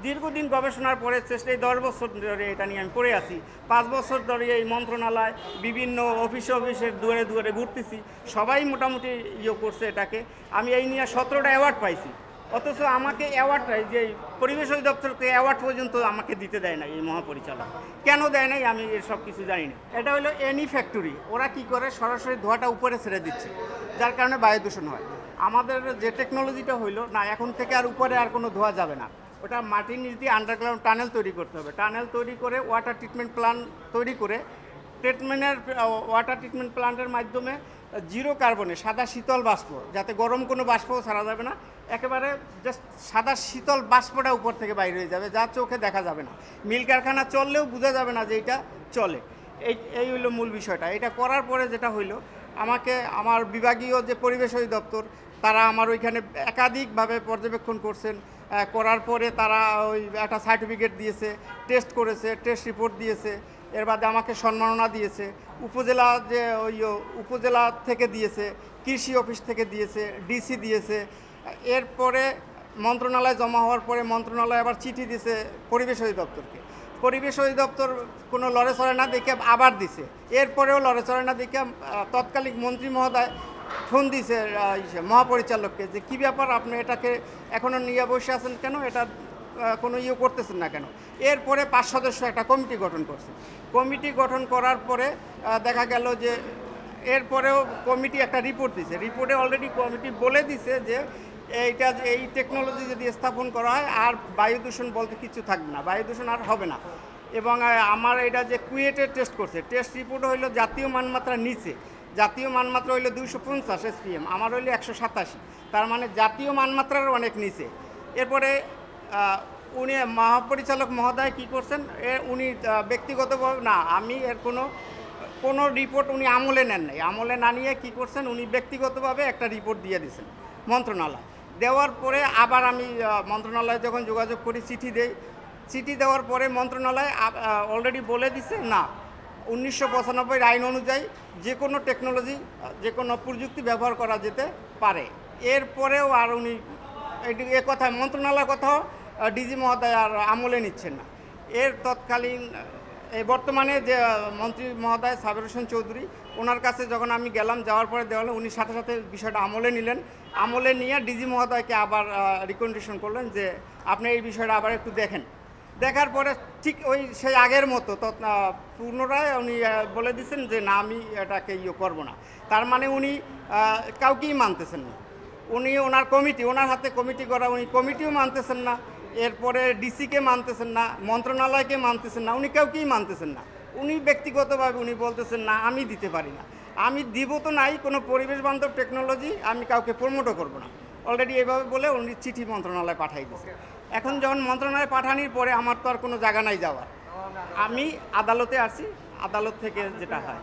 দীর্ঘদিন গবেষণার পরে চেষ্টায় 10 বছর ধরে এটা নিয়ে আমি পড়ে আছি। 5 বছর ধরে এই মন্ত্রণালয় বিভিন্ন অফিসের দুয়ারে দুয়ারে ঘুরতেছি, সবাই মোটামুটি করছে এটাকে। আমি এই নিয়ে 17টা অ্যাওয়ার্ড পাইছি, অথচ আমাকে অ্যাওয়ার্ডটাই যে পরিবেশ অধিদপ্তরকে অ্যাওয়ার্ড পর্যন্ত আমাকে দিতে দেয় না এই মহাপরিচালক। কেন দেয় নাই আমি এসব কিছু জানি না। এটা হলো এনি ফ্যাক্টরি, ওরা কি করে সরাসরি ধোঁয়াটা উপরে ছেড়ে দিচ্ছে, যার কারণে বায়ু দূষণ হয়। আমাদের যে টেকনোলজিটা হইলো না, এখন থেকে আর উপরে আর কোনো ধোঁয়া যাবে না, ওটা মাটির নিচ দিয়ে আন্ডারগ্রাউন্ড টানেল তৈরি করতে হবে। টানেল তৈরি করে ওয়াটার ট্রিটমেন্ট প্ল্যান্ট তৈরি করে ওয়াটার ট্রিটমেন্ট প্ল্যান্টের মাধ্যমে জিরো কার্বনে সাদা শীতল বাষ্প, যাতে গরম কোনো বাষ্পও ছাড়া যাবে না, একেবারে জাস্ট সাদা শীতল বাষ্পটা উপর থেকে বাইরে হয়ে যাবে, যা চোখে দেখা যাবে না। মিল কারখানা চললেও বোঝা যাবে না যে এটা চলে। এই হইলো মূল বিষয়টা। এটা করার পরে যেটা হইলো, আমাকে আমার বিভাগীয় যে পরিবেশ অধিদপ্তর, তারা আমার ওইখানে একাধিকভাবে পর্যবেক্ষণ করছেন। করার পরে তারা ওই একটা সার্টিফিকেট দিয়েছে, টেস্ট করেছে, টেস্ট রিপোর্ট দিয়েছে, এর বাদে আমাকে সম্মাননা দিয়েছে। উপজেলা যে উপজেলা থেকে দিয়েছে, কৃষি অফিস থেকে দিয়েছে, ডিসি দিয়েছে। এরপরে মন্ত্রণালয় জমা হওয়ার পরে মন্ত্রণালয় আবার চিঠি দিয়েছে পরিবেশ অধিদপ্তরকে। পরিবেশ অধিদপ্তর কোনো লড়েচড়ে না দেখে আবার দিছে। এরপরেও লড়েচড়ে না দেখে তৎকালীন মন্ত্রী মহোদয় ফোন দিছে মহাপরিচালককে যে কী ব্যাপার, আপনি এটাকে এখনও নিয়ে বসে আছেন কেন, এটা কোনো করতেছেন না কেন। এরপরে 5 সদস্য একটা কমিটি গঠন করছে। কমিটি গঠন করার পরে দেখা গেল যে এরপরেও কমিটি একটা রিপোর্ট দিছে। রিপোর্টে অলরেডি কমিটি বলে দিছে যে এই টেকনোলজি যদি স্থাপন করা হয় আর বায়ু দূষণ বলতে কিছু থাকবে না, বায়ু দূষণ আর হবে না। এবং আমার এটা যে কুয়েটের টেস্ট করছে, টেস্ট রিপোর্ট হইলো জাতীয় মানমাত্রার নিচে। জাতীয় মানমাত্রা হইলো 250 SPM, আমার হইলো 187, তার মানে জাতীয় মানমাত্রার অনেক নিচে। এরপরে উনি মহাপরিচালক মহোদয় কী করছেন, উনি ব্যক্তিগতভাবে না, আমি এর কোনো রিপোর্ট উনি আমলে নেন নাই। আমলে না নিয়ে কী করছেন, উনি ব্যক্তিগতভাবে একটা রিপোর্ট দিয়ে দিয়েছেন মন্ত্রণালয়। দেওয়ার পরে আবার আমি মন্ত্রণালয়ে যখন যোগাযোগ করি, চিঠি দেওয়ার পরে মন্ত্রণালয় অলরেডি বলে দিছে না, 1995 আইন অনুযায়ী যে কোনো টেকনোলজি, যে কোনো প্রযুক্তি ব্যবহার করা যেতে পারে। এরপরেও আর উনি এ কথা, মন্ত্রণালয়ের কথাও ডিজি মহোদয় আর আমলে নিচ্ছেন না। এর তৎকালীন এই বর্তমানে যে মন্ত্রী মহোদয় সাবের হোসেন চৌধুরী, ওনার কাছে যখন আমি গেলাম, যাওয়ার পরে দেওয়া হলো, উনি সাথে সাথে বিষয়টা আমলে নিলেন। আমলে নিয়ে ডিজি মহোদয়কে আবার রিকমেন্ডেশন করলেন যে আপনি এই বিষয়টা আবার একটু দেখেন। দেখার পরে ঠিক ওই সেই আগের মতো পুনরায় উনি বলে দিচ্ছেন যে না, আমি এটাকে করব না। তার মানে উনি কাউকেই মানতেছেন না। উনি ওনার হাতে কমিটি করা, উনি কমিটিও মানতেছেন না। এরপরে ডিসিকে মানতেছেন না, মন্ত্রণালয়কে মানতেছেন না, উনি কাউকেই মানতেছেন না। উনি ব্যক্তিগতভাবে উনি বলতেছেন না, আমি দিতে পারি না, আমি দিব তো নাই, কোনো পরিবেশ বান্ধব টেকনোলজি আমি কাউকে প্রমোটও করব না। অলরেডি এইভাবে বলে উনি চিঠি মন্ত্রণালয়ে পাঠাই দিয়েছে। এখন যখন মন্ত্রণালয়ে পাঠানোর পরে আমার তো আর কোনো জায়গা নাই যাওয়ার, আমি আদালতে আসি, আদালত থেকে যেটা হয়।